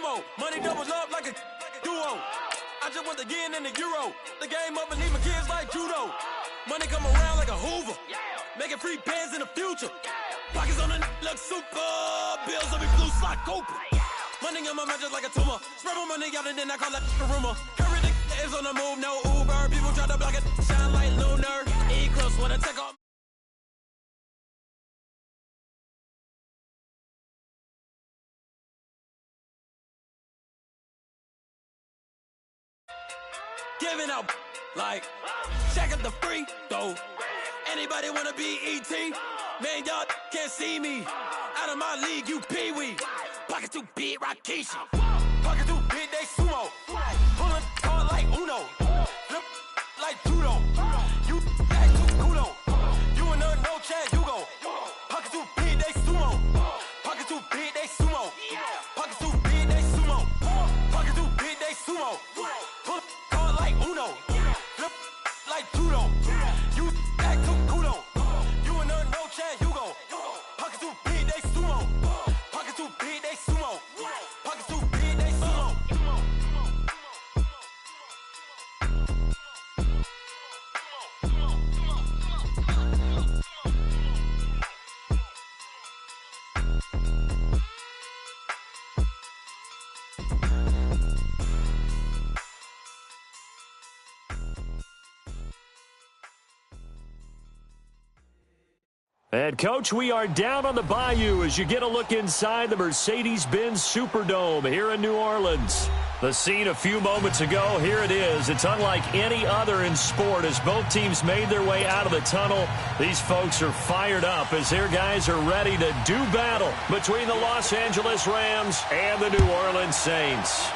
duo. Money doubles up like a duo. I just want the yen and the euro. The game up and leave my kids like judo. Money come around like a Hoover. Making free bands in the future. Pockets on the look super. Bills will be blue slot Cooper. Money on my mind just like a tumor. Spread my money out and then I call that a rumor. Curry the is on the move, no Uber. People try to block it, shine like lunar. E-Cross when I take off. Giving out like check up the free throw. Anybody wanna be ET? Man, y'all can't see me. Out of my league, you pee-wee. Pocket too big, Rakishi. Pocket too big, they sumo. Pulling hard like Uno. Flip like judo. You act too kudo. You and her, no chance, you go. Pocket too big, they sumo. Pocket too big, they sumo. Pocket too big, they sumo. Pocket too big, they sumo. Pull hard like Uno. Flip like judo. You act too kudo. You and her, no chance, you go. Pocket too big, they sumo. Pocket too big, they sumo. Pocket too big, they sumo. And, Coach, we are down on the bayou as you get a look inside the Mercedes-Benz Superdome here in New Orleans. The scene a few moments ago, here it is. It's unlike any other in sport as both teams made their way out of the tunnel. These folks are fired up as their guys are ready to do battle between the Los Angeles Rams and the New Orleans Saints.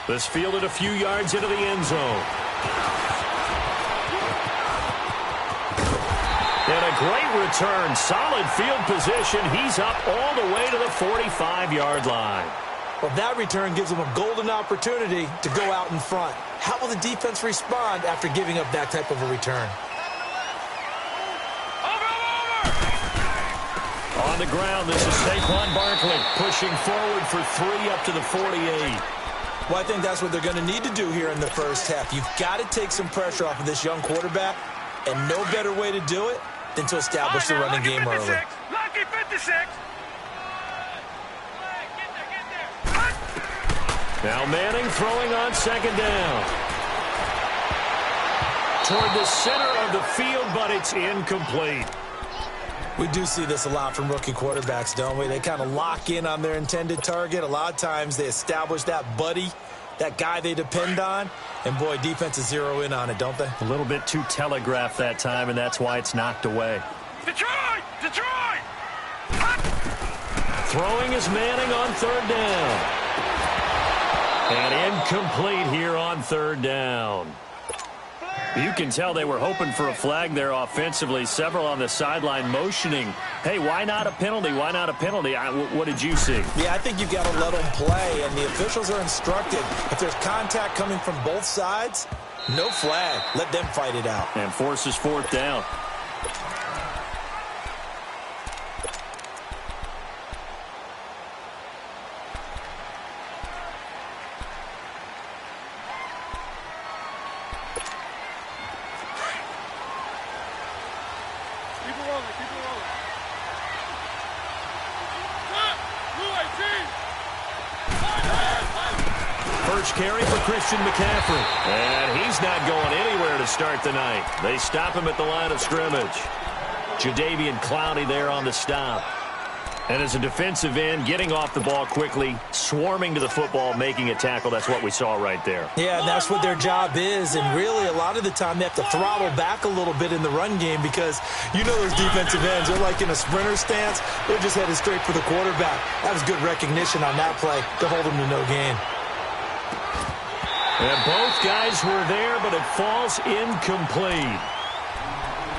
This fielded a few yards into the end zone. And a great return, solid field position. He's up all the way to the 45-yard line. Well, that return gives him a golden opportunity to go out in front. How will the defense respond after giving up that type of a return? On the ground, this is Saquon Barkley pushing forward for 3 up to the 48. Well, I think that's what they're going to need to do here in the first half. You've got to take some pressure off of this young quarterback, and no better way to do it than to establish the running game early. Lucky 56. Now Manning throwing on second down. Toward the center of the field, but it's incomplete. We do see this a lot from rookie quarterbacks, don't we? They kind of lock in on their intended target. A lot of times they establish that buddy, that guy they depend on. And, boy, defenses zero in on it, don't they? A little bit too telegraphed that time, and that's why it's knocked away. Detroit! Detroit! Throwing is Manning on third down. And incomplete here on third down. You can tell they were hoping for a flag there offensively. Several on the sideline motioning, hey, why not a penalty? Why not a penalty? What did you see? Yeah, I think you've got to let them play, and the officials are instructed. If there's contact coming from both sides, no flag. Let them fight it out. And forces fourth down. First carry for Christian McCaffrey. And he's not going anywhere to start the night. They stop him at the line of scrimmage. Jadeveon Clowney there on the stop. And as a defensive end, getting off the ball quickly, swarming to the football, making a tackle. That's what we saw right there. Yeah, and that's what their job is. And really, a lot of the time, they have to throttle back a little bit in the run game because you know those defensive ends, they're like in a sprinter stance. They're just headed straight for the quarterback. That was good recognition on that play to hold them to no gain. And both guys were there, but it falls incomplete.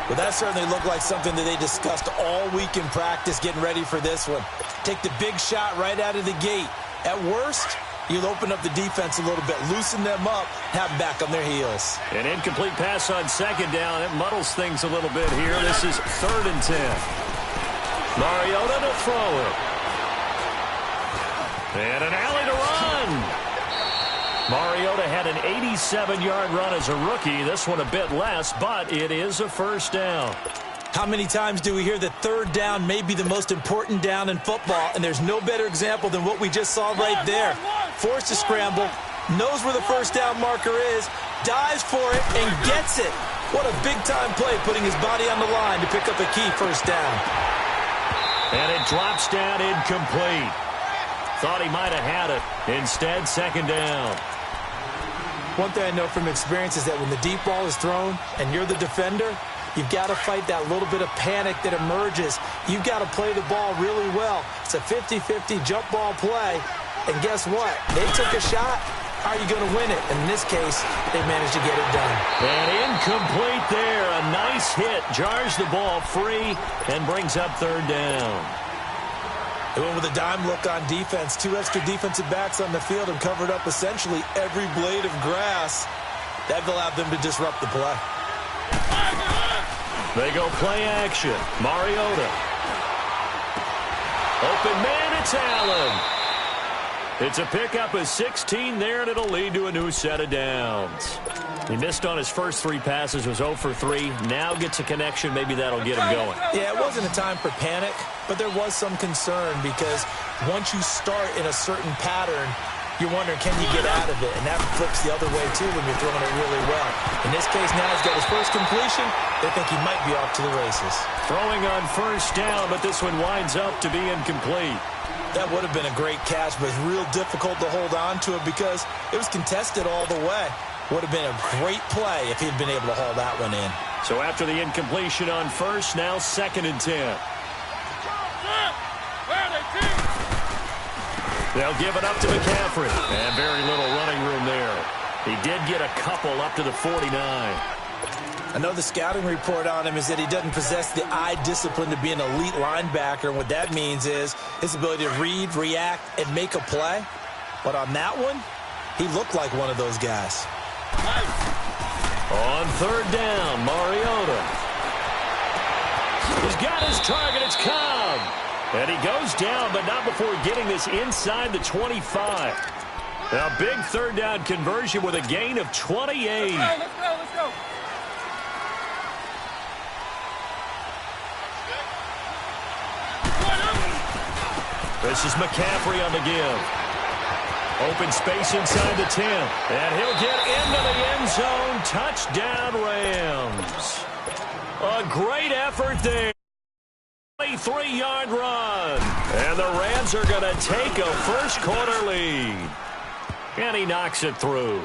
Well, that certainly looked like something that they discussed all week in practice getting ready for this one. Take the big shot right out of the gate. At worst, you'll open up the defense a little bit, loosen them up, have them back on their heels. An incomplete pass on second down. It muddles things a little bit here. This is 3rd and 10. Mariota to throw it. And an alley to run. Mariota had an 87-yard run as a rookie. This one a bit less, but it is a first down. How many times do we hear that third down may be the most important down in football, and there's no better example than what we just saw right there. Forced to scramble, knows where the first down marker is, dives for it, and gets it. What a big-time play, putting his body on the line to pick up a key first down. And it drops down incomplete. Thought he might have had it. Instead, second down. One thing I know from experience is that when the deep ball is thrown and you're the defender, you've got to fight that little bit of panic that emerges. You've got to play the ball really well. It's a 50-50 jump ball play. And guess what? They took a shot. How are you going to win it? And in this case, they managed to get it done. And incomplete there. A nice hit. Jars the ball free and brings up third down. They went with a dime look on defense. 2 extra defensive backs on the field and covered up essentially every blade of grass. That allowed them to disrupt the play. They go play action. Mariota. Open man, it's Allen. It's a pickup of 16 there, and it'll lead to a new set of downs. He missed on his first 3 passes, was 0 for 3. Now gets a connection. Maybe that'll get him going. Yeah, it wasn't a time for panic, but there was some concern because once you start in a certain pattern, you're wondering, can you get out of it? And that flips the other way, too, when you're throwing it really well. In this case, now he's got his first completion. They think he might be off to the races. Throwing on first down, but this one winds up to be incomplete. That would have been a great catch, but it's real difficult to hold on to it because it was contested all the way. Would have been a great play if he'd been able to haul that one in. So after the incompletion on first, now 2nd and 10. They'll give it up to McCaffrey. And very little running room there. He did get a couple up to the 49. I know the scouting report on him is that he doesn't possess the eye discipline to be an elite linebacker. And what that means is his ability to read, react, and make a play. But on that one, he looked like one of those guys. On third down, Mariota. He's got his target. It's Cobb. And he goes down, but not before getting this inside the 25. A big third down conversion with a gain of 28. Let's go. This is McCaffrey on the give. Open space inside the 10. And he'll get into the end zone. Touchdown, Rams. A great effort there. 23-yard run. And the Rams are going to take a first-quarter lead. And he knocks it through.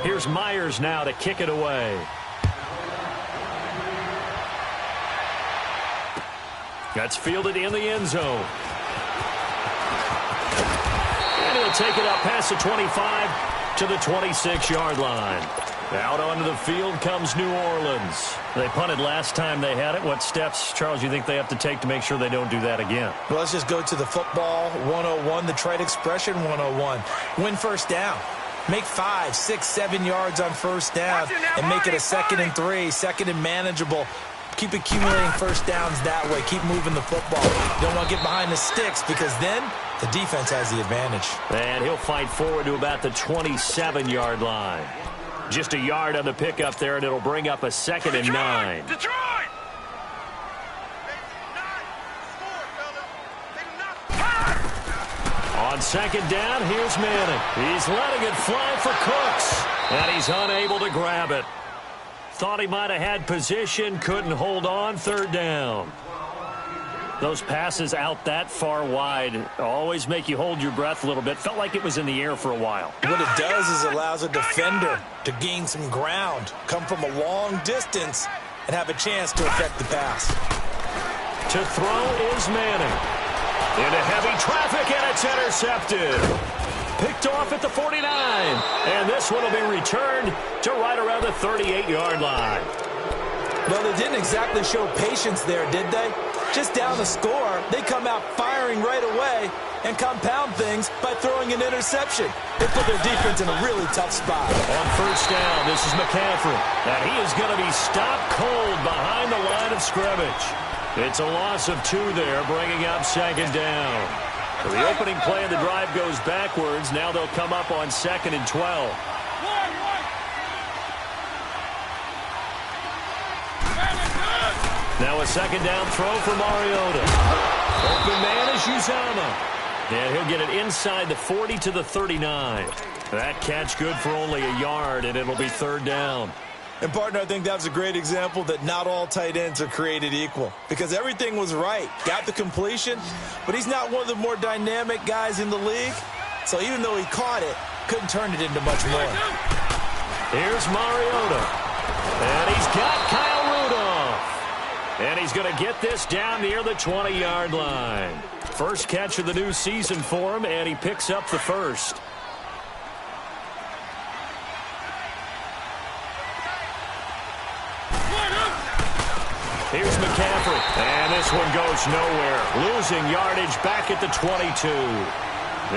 Here's Myers now to kick it away. That's fielded in the end zone. And he'll take it up past the 25 to the 26-yard line. Out onto the field comes New Orleans. They punted last time they had it. What steps, Charles, you think they have to take to make sure they don't do that again? Well, let's just go to the football 101, the trade expression 101. Win first down. Make 5, 6, 7 yards on first down and make it a 2nd and 3, 2nd and manageable. Keep accumulating first downs that way. Keep moving the football. You don't want to get behind the sticks because then the defense has the advantage. And he'll fight forward to about the 27-yard line. Just a yard on the pickup there, and it'll bring up a 2nd and 9. Detroit! On second down, here's Manning. He's letting it fly for Cooks, and he's unable to grab it. Thought he might have had position, couldn't hold on, third down. Those passes out that far wide always make you hold your breath a little bit. Felt like it was in the air for a while. What it does is it allows a defender to gain some ground, come from a long distance, and have a chance to affect the pass. To throw is Manning. Into heavy traffic, and it's intercepted. Picked off at the 49. And this one will be returned to right around the 38-yard line. Well, they didn't exactly show patience there, did they? Just down the score, they come out firing right away, and compound things by throwing an interception. They put their defense in a really tough spot. On first down, this is McCaffrey. And he is going to be stopped cold behind the line of scrimmage. It's a loss of 2 there, bringing up second down. So the opening play of the drive goes backwards. Now they'll come up on 2nd and 12. Now a second down throw for Mariota. Open man is Uzama. And he'll get it inside the 40 to the 39. That catch good for only a yard, and it'll be 3rd down. And, partner, I think that was a great example that not all tight ends are created equal, because everything was right. Got the completion, but he's not one of the more dynamic guys in the league. So even though he caught it, couldn't turn it into much more. Here's Mariota. And he's got Kyle Rudolph. And he's going to get this down near the 20-yard line. First catch of the new season for him, and he picks up the first. Here's McCaffrey. And this one goes nowhere. Losing yardage back at the 22.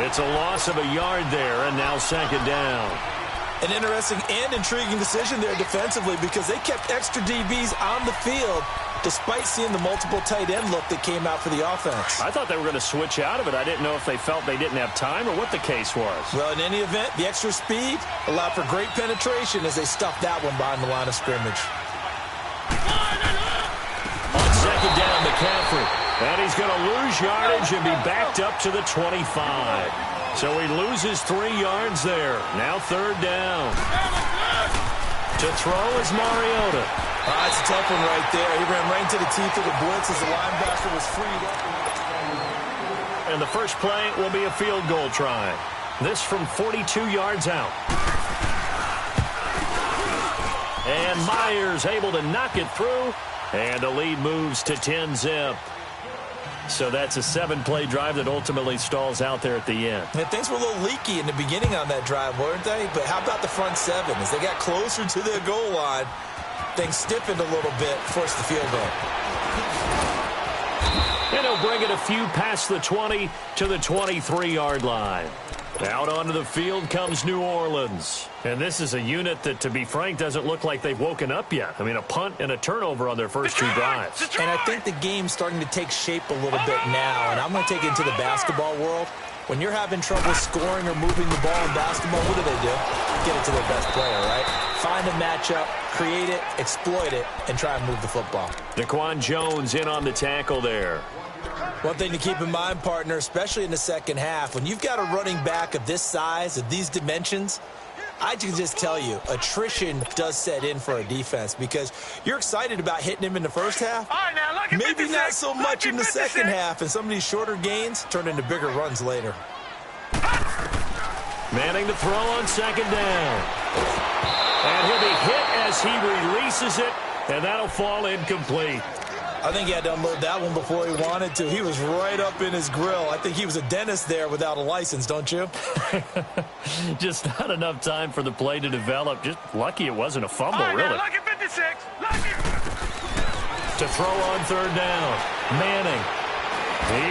It's a loss of a yard there, and now second down. An interesting and intriguing decision there defensively, because they kept extra DBs on the field despite seeing the multiple tight end look that came out for the offense. I thought they were going to switch out of it. I didn't know if they felt they didn't have time or what the case was. Well, in any event, the extra speed allowed for great penetration as they stuffed that one behind the line of scrimmage. On second down, McCaffrey. And he's going to lose yardage and be backed up to the 25. So he loses 3 yards there. Now 3rd down. To throw is Mariota. That's a tough one right there. He ran right into the teeth of the blitz as the linebacker was freed up. And the first play will be a field goal try. This from 42 yards out. And Myers able to knock it through. And the lead moves to 10-zip. So that's a 7-play drive that ultimately stalls out there at the end. And things were a little leaky in the beginning on that drive, weren't they? But how about the front 7? As they got closer to their goal line, things stiffened a little bit, forced the field goal. And he'll bring it a few past the 20 to the 23-yard line. Out onto the field comes New Orleans. And this is a unit that, to be frank, doesn't look like they've woken up yet. I mean, a punt and a turnover on their first 2 drives. And I think the game's starting to take shape a little bit now. And I'm going to take it into the basketball world. When you're having trouble scoring or moving the ball in basketball, what do? Get it to their best player, right? Find a matchup, create it, exploit it, and try and move the football. Daquan Jones in on the tackle there. One thing to keep in mind, partner, especially in the second half, when you've got a running back of this size, of these dimensions, I can just tell you, attrition does set in for a defense, because you're excited about hitting him in the first half. All right, now, Maybe not so much in the second half, and some of these shorter gains turn into bigger runs later. Manning to throw on second down. And he'll be hit as he releases it, and that'll fall incomplete. I think he had to unload that one before he wanted to. He was right up in his grill. I think he was a dentist there without a license, don't you? Just not enough time for the play to develop. Just lucky it wasn't a fumble, right, really. Now, lucky 56. Lucky. To throw on third down. Manning.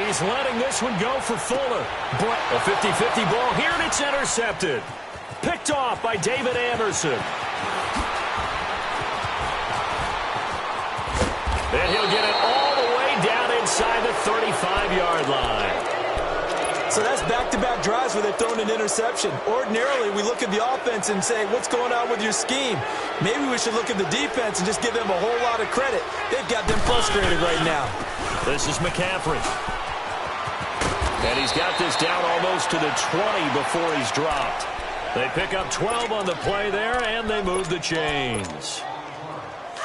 He's letting this one go for Fuller. A 50-50 ball here, and it's intercepted. Picked off by David Anderson. And he'll get it all the way down inside the 35-yard line. So that's back-to-back drives where they've thrown an interception. Ordinarily, we look at the offense and say, what's going on with your scheme? Maybe we should look at the defense and just give them a whole lot of credit. They've got them frustrated right now. This is McCaffrey. And he's got this down almost to the 20 before he's dropped. They pick up 12 on the play there, and they move the chains.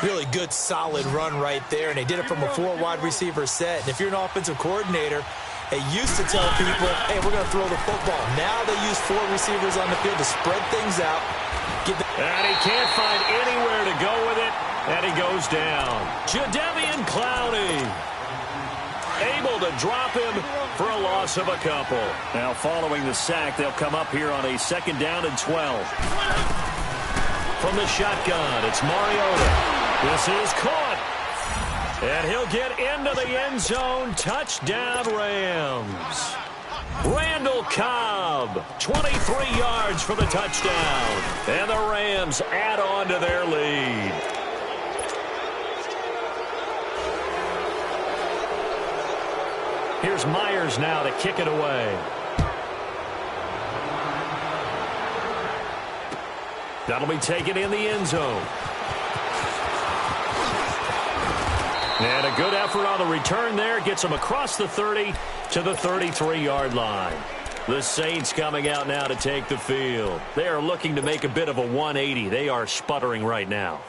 Really good, solid run right there, and they did it from a 4-wide receiver set. And if you're an offensive coordinator, they used to tell people, hey, we're going to throw the football. Now they use 4 receivers on the field to spread things out. And he can't find anywhere to go with it, and he goes down. Jadeveon Clowney able to drop him for a loss of a couple. Now following the sack, they'll come up here on a 2nd down and 12. From the shotgun, it's Mariota. This is caught. And he'll get into the end zone. Touchdown, Rams. Randall Cobb, 23 yards for the touchdown. And the Rams add on to their lead. Here's Myers now to kick it away. That'll be taken in the end zone. And a good effort on the return there. Gets them across the 30 to the 33-yard line. The Saints coming out now to take the field. They are looking to make a bit of a 180. They are sputtering right now.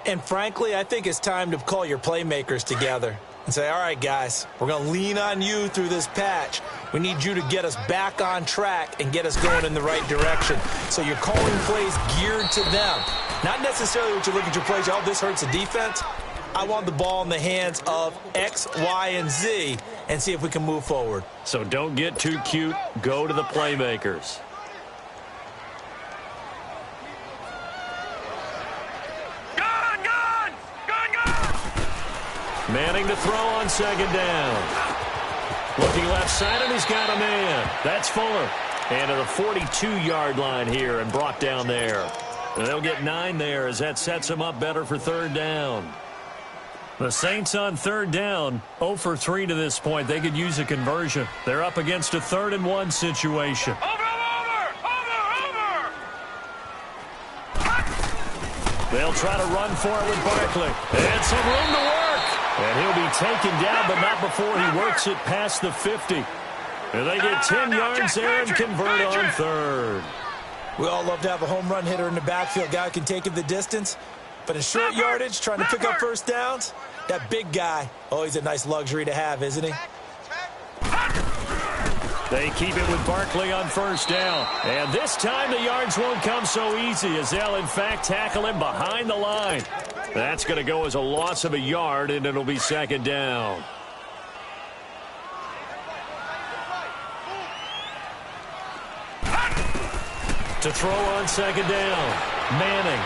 And frankly, I think it's time to call your playmakers together and say, all right, guys, we're going to lean on you through this patch. We need you to get us back on track and get us going in the right direction. So you're calling plays geared to them. Not necessarily what you're looking to play. Oh, this hurts the defense. I want the ball in the hands of X, Y, and Z and see if we can move forward. So don't get too cute. Go to the playmakers. Manning to throw on second down. Looking left side, and he's got a man. That's Fuller. And to the 42-yard line here and brought down there. And they'll get 9 there as that sets him up better for third down. The Saints on third down, 0 for 3 to this point. They could use a conversion. They're up against a 3rd-and-1 situation. Over! They'll try to run for it with Barkley. And some room to work. And he'll be taken down, but not before he works it past the 50. And they get 10 yards there and convert on third. We all love to have a home run hitter in the backfield. Guy who can take it the distance. But in short yardage, trying to pick up first downs, that big guy, oh, he's a nice luxury to have, isn't he? They keep it with Barkley on first down. And this time the yards won't come so easy as they'll, in fact, tackle him behind the line. That's going to go as a loss of a yard, and it'll be second down. To throw on second down, Manning.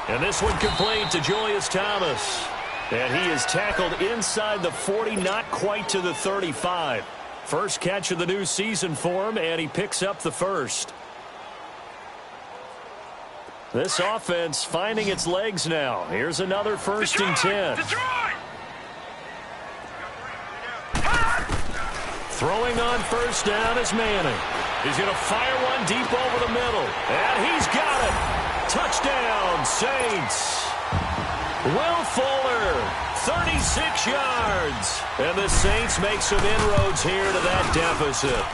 And this one complete to Julius Thomas. And he is tackled inside the 40, not quite to the 35. First catch of the new season for him, and he picks up the first. This offense finding its legs now. Here's another 1st and 10. Throwing on first down is Manning. He's going to fire one deep over the middle. And he's got it. Touchdown, Saints. Will Fuller, 36 yards. And the Saints make some inroads here to that deficit.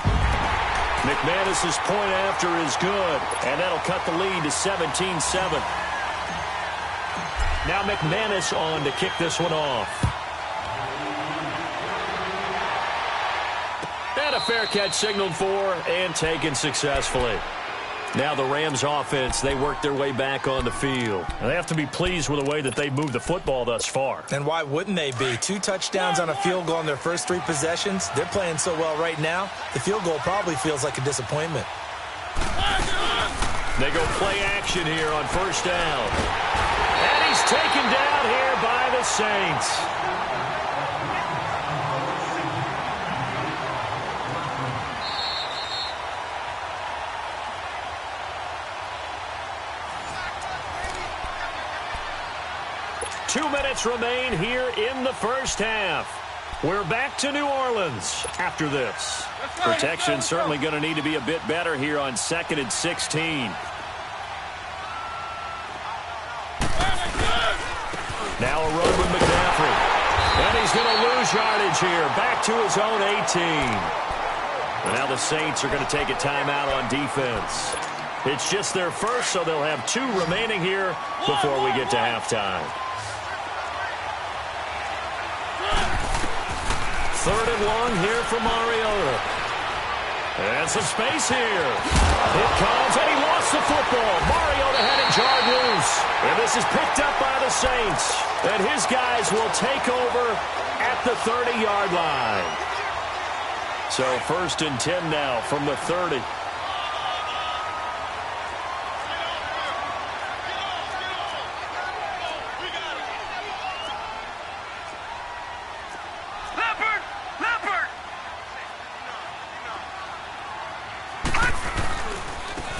McManus's point after is good, and that'll cut the lead to 17-7. Now McManus on to kick this one off. And a fair catch signaled for and taken successfully. Now the Rams offense, they work their way back on the field. And they have to be pleased with the way that they've moved the football thus far. And why wouldn't they be? 2 touchdowns on a field goal in their first 3 possessions. They're playing so well right now, the field goal probably feels like a disappointment. They go play action here on first down. And he's taken down here by the Saints. Two minutes remain here in the first half. We're back to New Orleans after this. Protection certainly going to need to be a bit better here on 2nd and 16. Now a run with McCaffrey. And he's going to lose yardage here. Back to his own 18. And now the Saints are going to take a timeout on defense. It's just their first, so they'll have 2 remaining here before we get to halftime. 3rd and long here for Mariota. And some space here. It comes, and he lost the football. Mariota had it jarred loose. And this is picked up by the Saints. And his guys will take over at the 30-yard line. So 1st and 10 now from the 30.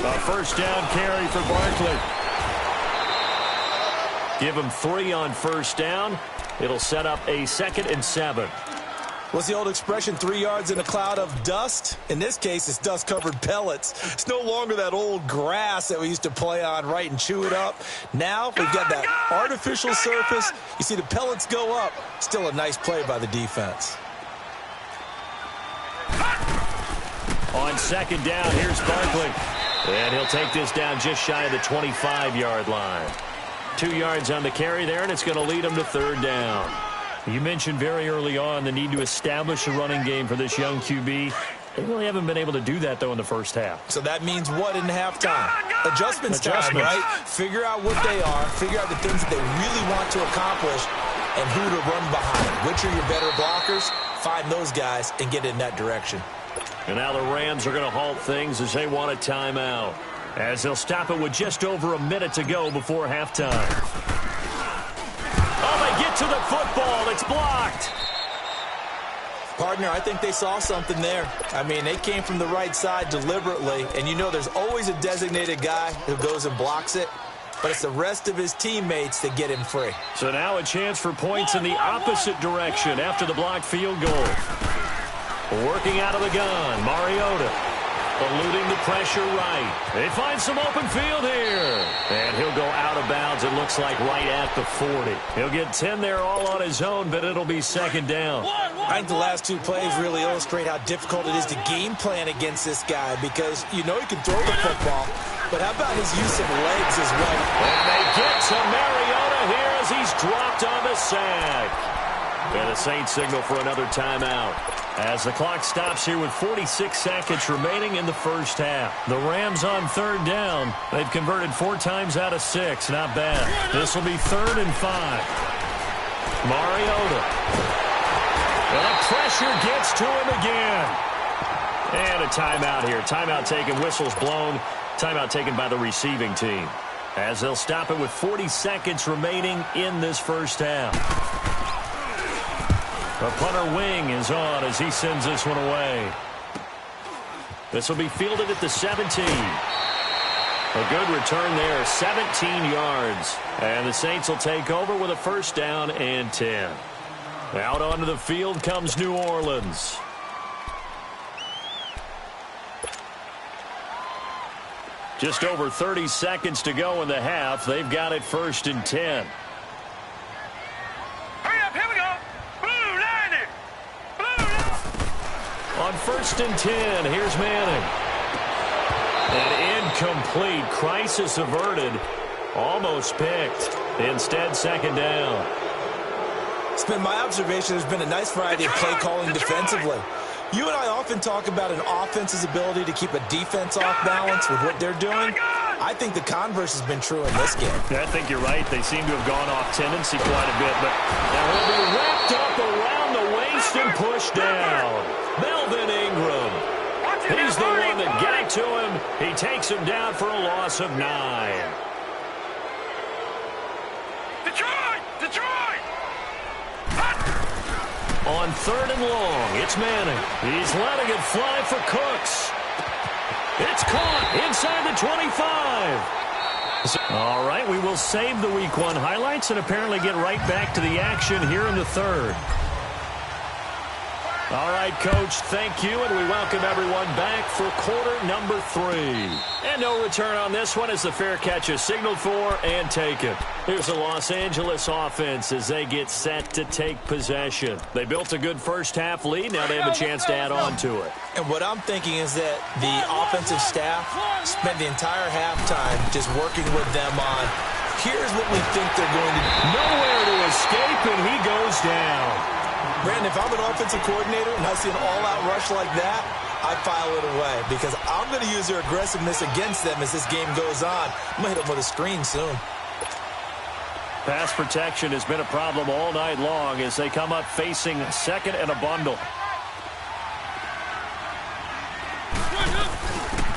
A first down carry for Barkley. Give him 3 on first down. It'll set up a 2nd and 7. What's the old expression, 3 yards in a cloud of dust? In this case, it's dust-covered pellets. It's no longer that old grass that we used to play on, right, and chew it up. Now we've got that artificial surface. You see the pellets go up. Still a nice play by the defense. On 2nd down, here's Barkley. And he'll take this down just shy of the 25-yard line. 2 yards on the carry there, and it's going to lead him to 3rd down. You mentioned very early on the need to establish a running game for this young QB. They really haven't been able to do that, though, in the first half. So that means what in halftime? Adjustments time, right? Figure out what they are, figure out the things that they really want to accomplish, and who to run behind. Which are your better blockers? Find those guys and get in that direction. And now the Rams are going to halt things as they want a timeout, as they'll stop it with just over a minute to go before halftime. Oh, they get to the football. It's blocked. Partner, I think they saw something there. I mean, they came from the right side deliberately, and you know there's always a designated guy who goes and blocks it, but it's the rest of his teammates that get him free. So now a chance for points in the opposite direction after the blocked field goal. Working out of the gun, Mariota. Eluding the pressure right. They find some open field here. And he'll go out of bounds, it looks like, right at the 40. He'll get 10 there all on his own, but it'll be 2nd down. I think the last 2 plays really illustrate how difficult it is to game plan against this guy because you know he can throw the football, but how about his use of legs as well? And they get to Mariota here as he's dropped on the sack. And the Saints signal for another timeout as the clock stops here with 46 seconds remaining in the first half. The Rams on 3rd down. They've converted 4 times out of 6. Not bad. This will be 3rd and 5. Mariota. And the pressure gets to him again. And a timeout here. Timeout taken. Whistles blown. Timeout taken by the receiving team. As they'll stop it with 40 seconds remaining in this first half. The punter wing is on as he sends this one away. This will be fielded at the 17. A good return there, 17 yards. And the Saints will take over with a first down and 10. Out onto the field comes New Orleans. Just over 30 seconds to go in the half. They've got it 1st and 10. On 1st and 10, here's Manning. An incomplete, crisis averted, almost picked. Instead, 2nd down. It's been my observation there's been a nice variety of play calling defensively. You and I often talk about an offense's ability to keep a defense off balance with what they're doing. I think the converse has been true in this game. I think you're right. They seem to have gone off tendency quite a bit, but now he'll be wrapped up around the waist and pushed down. Melvin Ingram. He's the one that got it to him. He takes him down for a loss of 9. Detroit! On 3rd and long, it's Manning. He's letting it fly for Cooks. It's caught inside the 25. All right, we will save the Week 1 highlights and apparently get right back to the action here in the 3rd. All right, Coach, thank you, and we welcome everyone back for quarter number 3. And no return on this one as the fair catch is signaled for and taken. Here's the Los Angeles offense as they get set to take possession. They built a good first half lead. Now they have a chance to add on to it. And what I'm thinking is that the offensive staff spent the entire halftime just working with them on, here's what we think they're going to do. Nowhere to escape, and he goes down. Brandon, if I'm an offensive coordinator and I see an all-out rush like that, I file it away because I'm going to use their aggressiveness against them as this game goes on. I'm going to hit them with a screen soon. Pass protection has been a problem all night long as they come up facing 2nd and a bundle.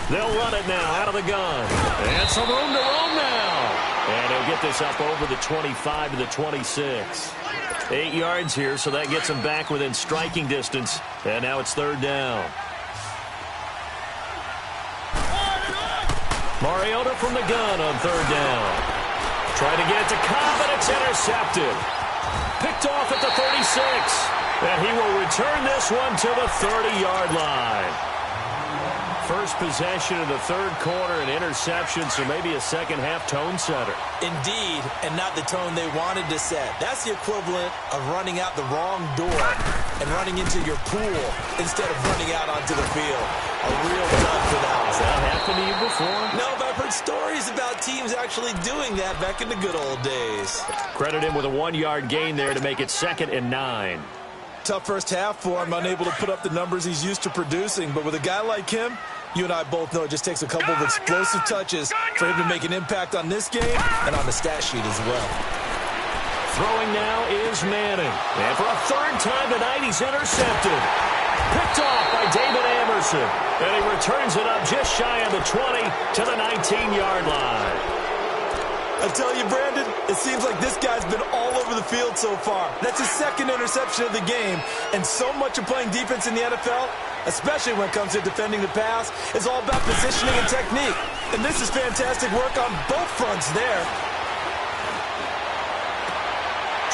They'll run it now out of the gun. And some room to roam now. And he'll get this up over the 25 to the 26. 8 yards here, so that gets him back within striking distance. And now it's 3rd down. Mariota from the gun on third down. Trying to get it to Cobb, and it's intercepted. Picked off at the 36. And he will return this one to the 30-yard line. First possession of the third quarter, an interception, so maybe a second-half tone setter. Indeed, and not the tone they wanted to set. That's the equivalent of running out the wrong door and running into your pool instead of running out onto the field. A real dud for that. Has that happened to you before? No, but I've heard stories about teams actually doing that back in the good old days. Credit him with a 1-yard gain there to make it 2nd and 9. Tough first half for him, unable to put up the numbers he's used to producing. But with a guy like him, you and I both know it just takes a couple of explosive touches for him to make an impact on this game and on the stat sheet as well. Throwing now is Manning. And for a third time tonight, he's intercepted. Picked off by David Anderson. And he returns it up just shy of the 20 to the 19-yard line. I tell you, Brandon, it seems like this guy's been all over the field so far. That's his second interception of the game. And so much of playing defense in the NFL, especially when it comes to defending the pass, is all about positioning and technique. And this is fantastic work on both fronts there.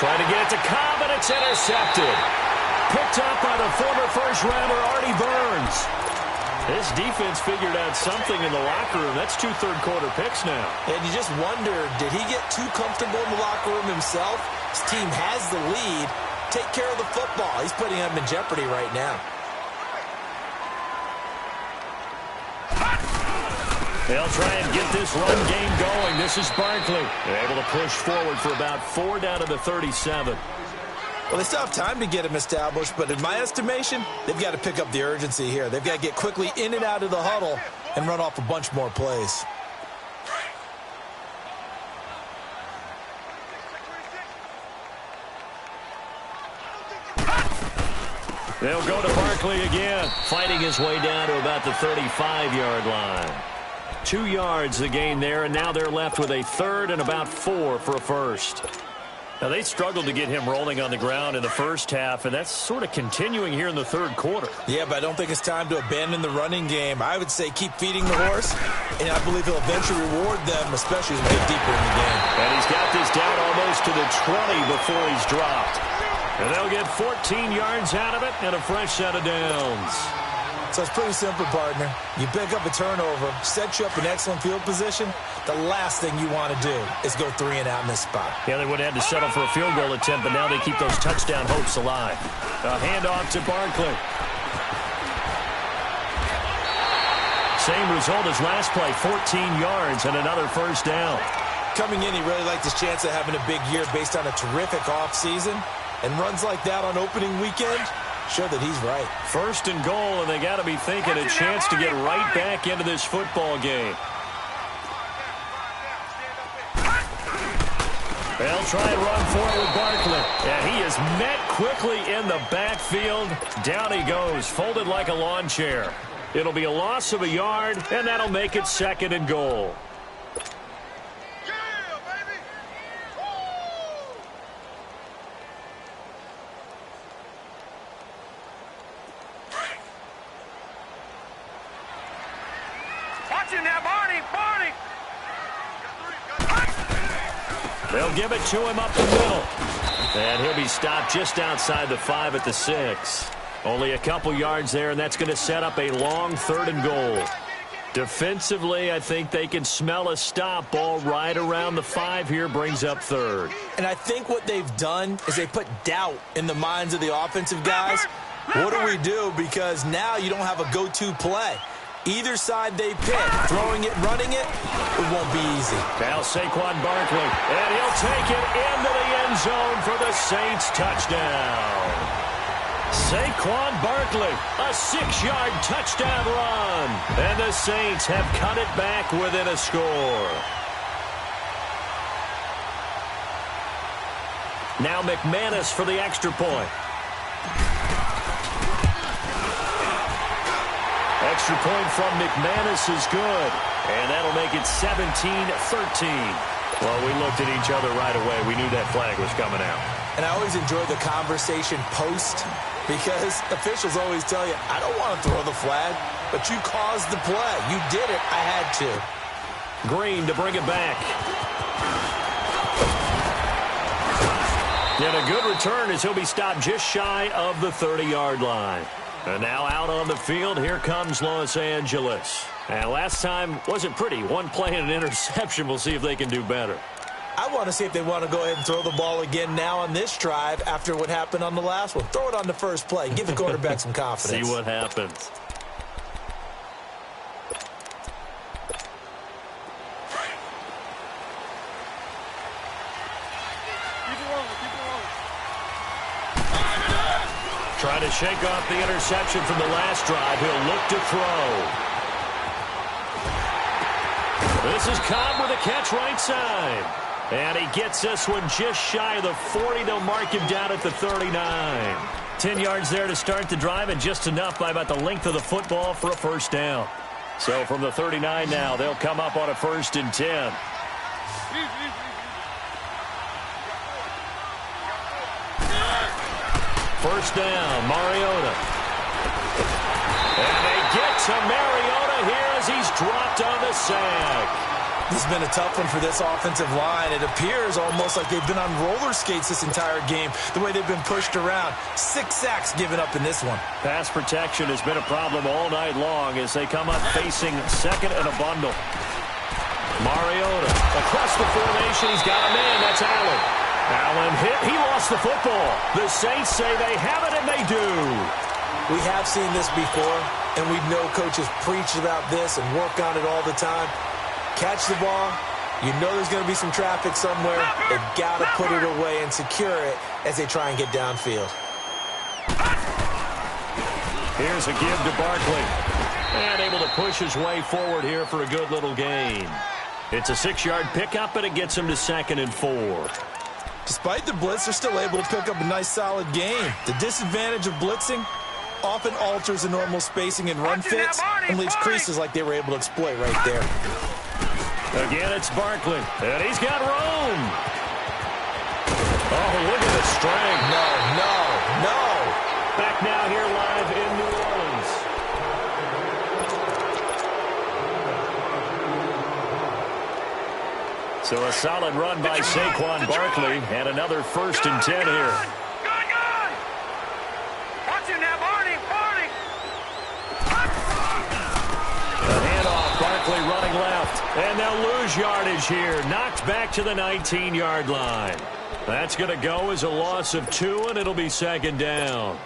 Trying to get it to Cobb, and it's intercepted. Picked up by the former first-rounder, Artie Burns. This defense figured out something in the locker room. That's 2 third-quarter picks now. And you just wonder, did he get too comfortable in the locker room himself? His team has the lead. Take care of the football. He's putting them in jeopardy right now. They'll try and get this run game going. This is Barkley. They're able to push forward for about 4 down to the 37. Well, they still have time to get him established, but in my estimation, they've got to pick up the urgency here. They've got to get quickly in and out of the huddle and run off a bunch more plays. They'll go to Barkley again, fighting his way down to about the 35-yard line. 2 yards the gain there, and now they're left with a third and about 4 for a first. Now, they struggled to get him rolling on the ground in the first half, and that's sort of continuing here in the third quarter. Yeah, but I don't think it's time to abandon the running game. I would say keep feeding the horse, and I believe he'll eventually reward them, especially as we get deeper in the game. And he's got this down almost to the 20 before he's dropped. And they'll get 14 yards out of it and a fresh set of downs. So it's pretty simple, partner. You pick up a turnover, set you up in excellent field position. The last thing you want to do is go 3 and out in this spot. Yeah, they would have had to settle for a field goal attempt, but now they keep those touchdown hopes alive. A handoff to Barkley. Same result as last play, 14 yards and another first down. Coming in, he really liked his chance of having a big year based on a terrific offseason. And runs like that on opening weekend show that he's right. First and goal, and they got to be thinking a chance to get right back into this football game. They'll try and run for it with Barkley. And he is met quickly in the backfield. Down he goes, folded like a lawn chair. It'll be a loss of a yard, and that'll make it 2nd and goal. They'll give it to him up the middle. And he'll be stopped just outside the 5 at the 6. Only a couple yards there, and that's going to set up a long 3rd and goal. Defensively, I think they can smell a stop. Ball right around the 5 here, brings up 3rd. And I think what they've done is they put doubt in the minds of the offensive guys. What do we do? Because now you don't have a go-to play. Either side they pick, throwing it, running it, it won't be easy. Now Saquon Barkley, and he'll take it into the end zone for the Saints touchdown. Saquon Barkley, a 6-yard touchdown run. And the Saints have cut it back within a score. Now McManus for the extra point. Extra point from McManus is good. And that'll make it 17-13. Well, we looked at each other right away. We knew that flag was coming out. And I always enjoy the conversation post because officials always tell you, I don't want to throw the flag, but you caused the play. You did it. I had to. Green to bring it back. And a good return as he'll be stopped just shy of the 30-yard line. And now out on the field, here comes Los Angeles. And last time wasn't pretty. One play and an interception. We'll see if they can do better. I want to see if they want to go ahead and throw the ball again now on this drive after what happened on the last one. Throw it on the first play. Give the quarterback some confidence. See what happens. Trying to shake off the interception from the last drive. He'll look to throw. This is Cobb with a catch right side. And he gets this one just shy of the 40. They'll mark him down at the 39. 10 yards there to start the drive, and just enough by about the length of the football for a first down. So from the 39 now, they'll come up on a 1st and 10. First down, Mariota. And they get to Mariota here as he's dropped on the sack. This has been a tough one for this offensive line. It appears almost like they've been on roller skates this entire game, the way they've been pushed around. 6 sacks given up in this one. Pass protection has been a problem all night long as they come up facing second and a bundle. Mariota across the formation. He's got a man. That's Allen. Allen hit. He lost the football. The Saints say they have it, and they do. We have seen this before, and we know coaches preach about this and work on it all the time. Catch the ball. You know there's going to be some traffic somewhere. They've got to put it away and secure it as they try and get downfield. Here's a give to Barkley. And able to push his way forward here for a good little gain. It's a 6-yard pickup, and it gets him to 2nd and 4. Despite the blitz, they're still able to pick up a nice, solid gain. The disadvantage of blitzing often alters the normal spacing and run fits and leaves creases like they were able to exploit right there. Again, it's Barkley, and he's got room. Oh, look at the strength. No. Back now here live in New Orleans. So a solid run by Saquon Barkley, and another 1st and 10 here. Good. Watch him now, Barney. The handoff, Barkley running left, and they'll lose yardage here. Knocked back to the 19-yard line. That's going to go as a loss of 2, and it'll be 2nd down.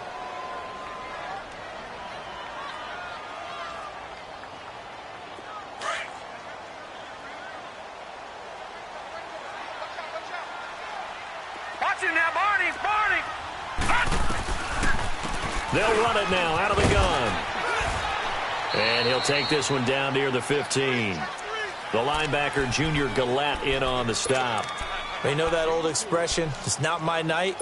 They'll run it now out of the gun. And he'll take this one down near the 15. The linebacker, Junior Galat, in on the stop. You know that old expression, it's not my night?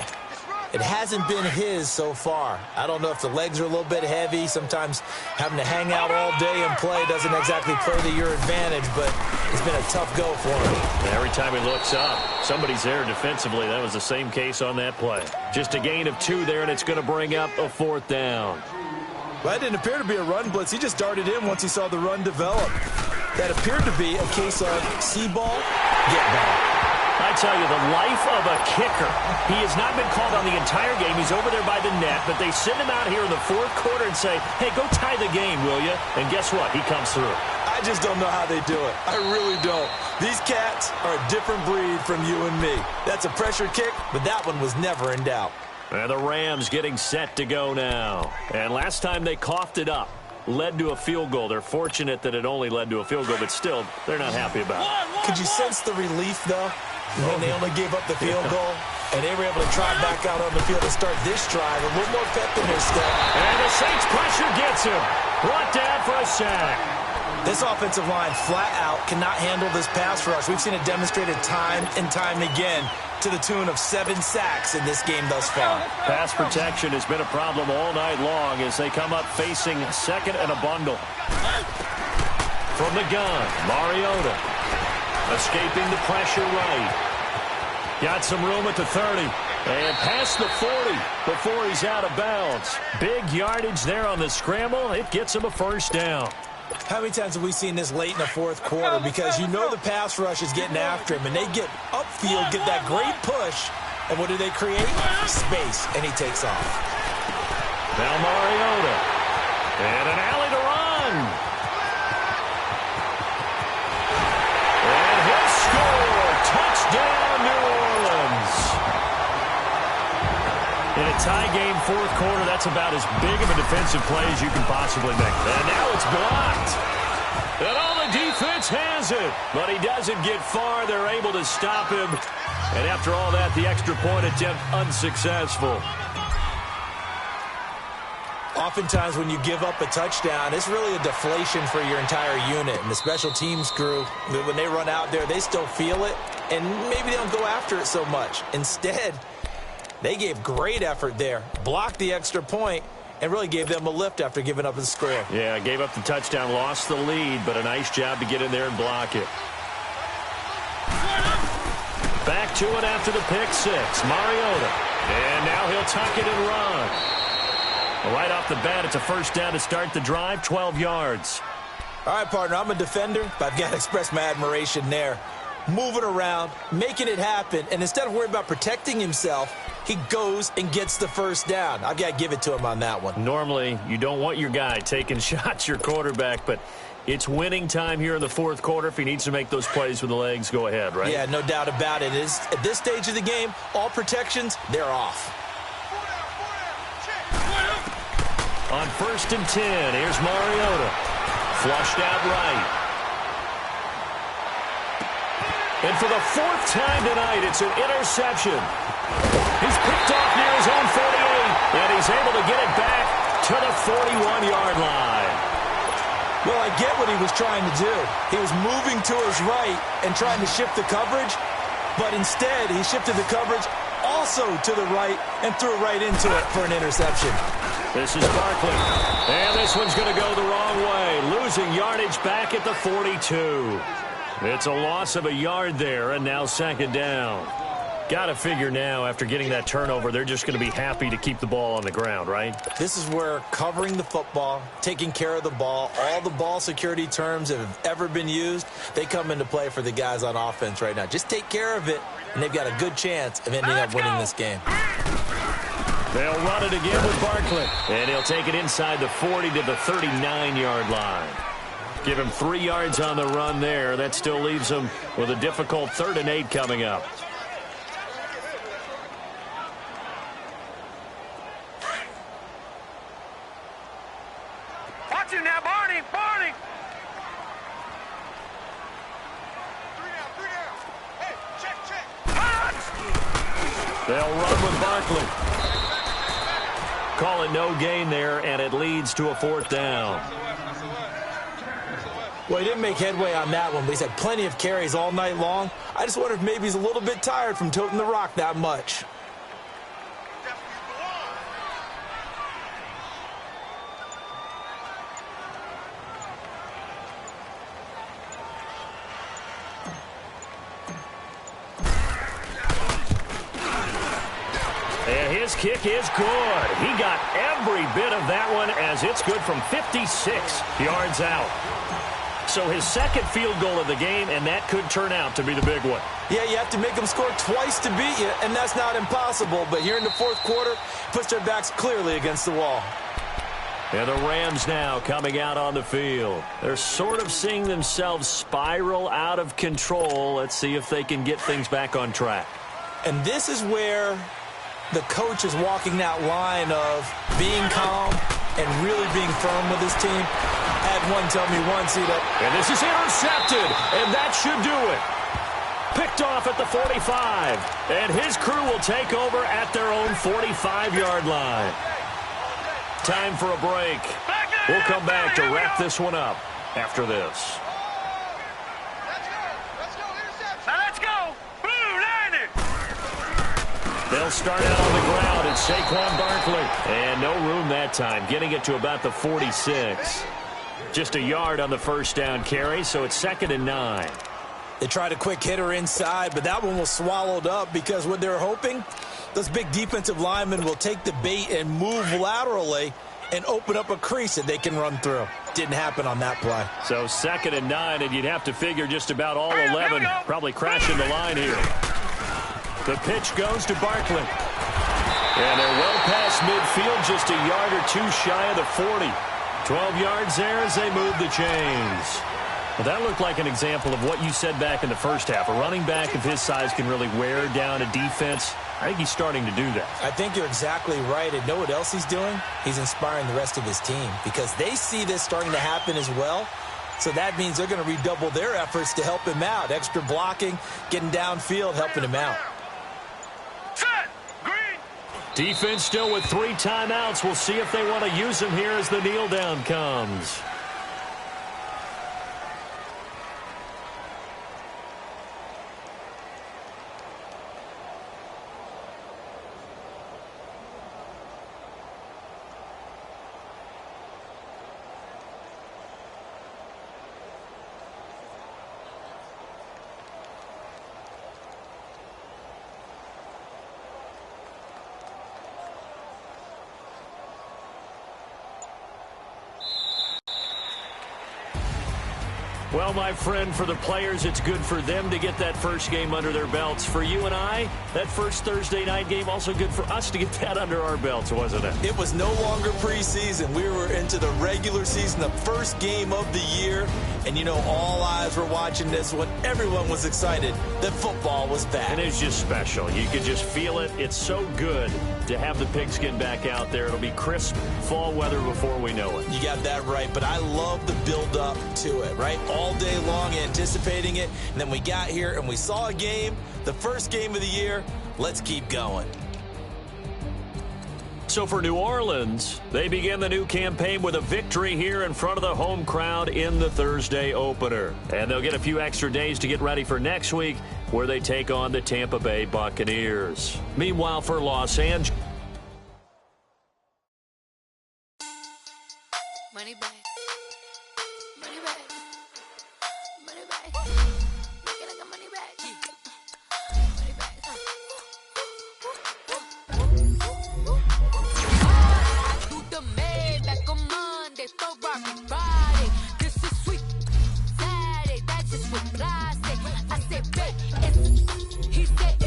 It hasn't been his so far. I don't know if the legs are a little bit heavy. Sometimes having to hang out all day and play doesn't exactly play to your advantage, but it's been a tough go for him. Every time he looks up, somebody's there defensively. That was the same case on that play. Just a gain of 2 there, and it's going to bring up a 4th down. Well, that didn't appear to be a run blitz. He just darted in once he saw the run develop. That appeared to be a case of see ball, get ball. I tell you, the life of a kicker. He has not been called on the entire game. He's over there by the net, but they send him out here in the 4th quarter and say, hey, go tie the game, will you? And guess what? He comes through. I just don't know how they do it. I really don't. These cats are a different breed from you and me. That's a pressure kick, but that one was never in doubt. And the Rams getting set to go now. And last time they coughed it up, led to a field goal. They're fortunate that it only led to a field goal, but still, they're not happy about it. Could you sense the relief, though, when they only gave up the field goal? And they were able to try back out on the field to start this drive. A little more pep in their step. And the Saints pressure gets him. Brought down for a sack. This offensive line flat out cannot handle this pass rush. We've seen it demonstrated time and time again to the tune of 7 sacks in this game thus far. Pass protection has been a problem all night long as they come up facing second and a bundle. From the gun, Mariota escaping the pressure right. Got some room at the 30. And past the 40 before he's out of bounds. Big yardage there on the scramble. It gets him a 1st down. How many times have we seen this late in the fourth quarter? Because you know the pass rush is getting after him, and they get upfield, get that great push, and what do they create? Space, and he takes off. Now Mariota, and an alley to run. And he'll score. Touchdown, New Orleans. In a tie game fourth quarter, that's about as big of a defensive play as you can possibly make. And now it's blocked. And all the defense has it. But he doesn't get far. They're able to stop him. And after all that, the extra point attempt unsuccessful. Oftentimes when you give up a touchdown, it's really a deflation for your entire unit. And the special teams crew, when they run out there, they still feel it. And maybe they don't go after it so much. Instead, they gave great effort there, blocked the extra point, and really gave them a lift after giving up the score. Yeah, gave up the touchdown, lost the lead, but a nice job to get in there and block it. Back to it after the pick six. Mariota. And now he'll tuck it and run. Right off the bat, it's a first down to start the drive, 12 yards. All right, partner, I'm a defender, but I've got to express my admiration there. Moving around, making it happen, and instead of worrying about protecting himself, he goes and gets the first down. I've got to give it to him on that one. Normally, you don't want your guy taking shots, your quarterback, but it's winning time here in the fourth quarter. If he needs to make those plays with the legs, go ahead, right? Yeah, no doubt about it. At this stage of the game, all protections, they're off. On 1st and 10, here's Mariota. Flushed out right. And for the fourth time tonight, it's an interception. He's picked off near his own 48, and he's able to get it back to the 41-yard line. Well, I get what he was trying to do. He was moving to his right and trying to shift the coverage, but instead he shifted the coverage also to the right and threw it right into it for an interception. This is Barkley, and this one's going to go the wrong way, losing yardage back at the 42. It's a loss of a yard there, and now second down. Got to figure now, after getting that turnover, they're just going to be happy to keep the ball on the ground, right? This is where covering the football, taking care of the ball, all the ball security terms that have ever been used, they come into play for the guys on offense right now. Just take care of it, and they've got a good chance of ending up winning this game. They'll run it again with Barkley, and he'll take it inside the 40 to the 39-yard line. Give him 3 yards on the run there. That still leaves him with a difficult 3rd and 8 coming up. Watch him now, Barney! Barney! 3 down. Hey, check. Punch! They'll run with Barkley. Call it no gain there, and it leads to a 4th down. Well, he didn't make headway on that one, but he's had plenty of carries all night long. I just wonder if maybe he's a little bit tired from toting the rock that much. And his kick is good. He got every bit of that one, as it's good from 56 yards out. So his second field goal of the game, and that could turn out to be the big one. Yeah, you have to make them score twice to beat you, and that's not impossible. But here in the fourth quarter, puts their backs clearly against the wall. And the Rams now coming out on the field. They're sort of seeing themselves spiral out of control. Let's see if they can get things back on track. And this is where the coach is walking that line of being calm and really being firm with his team. I had one tell me once, and this is intercepted, and that should do it. Picked off at the 45, and his crew will take over at their own 45-yard line. Time for a break. We'll come back to wrap this one up after this. Let's go! Blue Niner! They'll start out on the ground. It's Saquon Barkley. And no room that time, getting it to about the 46. Just a yard on the first down carry, so it's 2nd and 9. They tried a quick hitter inside, but that one was swallowed up because what they're hoping, those big defensive linemen will take the bait and move laterally and open up a crease that they can run through. Didn't happen on that play. So 2nd and 9, and you'd have to figure just about all 11 probably crashing the line here. The pitch goes to Barkley. And they're well past midfield, just a yard or two shy of the 40. 12 yards there as they move the chains. Well, that looked like an example of what you said back in the first half. A running back of his size can really wear down a defense. I think he's starting to do that. I think you're exactly right. And know what else he's doing? He's inspiring the rest of his team because they see this starting to happen as well. So that means they're going to redouble their efforts to help him out. Extra blocking, getting downfield, helping him out. Set. Green. Defense still with 3 timeouts. We'll see if they want to use them here as the kneel down comes. Well, my friend, for the players, it's good for them to get that first game under their belts. For you and I, that first Thursday night game, also good for us to get that under our belts, wasn't it? It was no longer preseason. We were into the regular season, the first game of the year. And, you know, all eyes were watching this one. Everyone was excited that football was back. And it's just special. You could just feel it. It's so good to have the pigskin back out there. It'll be crisp fall weather before we know it. You got that right, but I love the build-up to it, right? All day long anticipating it, and then we got here and we saw a game, the first game of the year. Let's keep going. So for New Orleans, they begin the new campaign with a victory here in front of the home crowd in the Thursday opener. And they'll get a few extra days to get ready for next week, where they take on the Tampa Bay Buccaneers. Meanwhile, for Los Angeles, money back. Money back. Money back. Make it like a money back. Money back. Do the Maybach on Monday, so rocky Friday. This is sweet Saturday, that's just what I say. I said, babe, he said,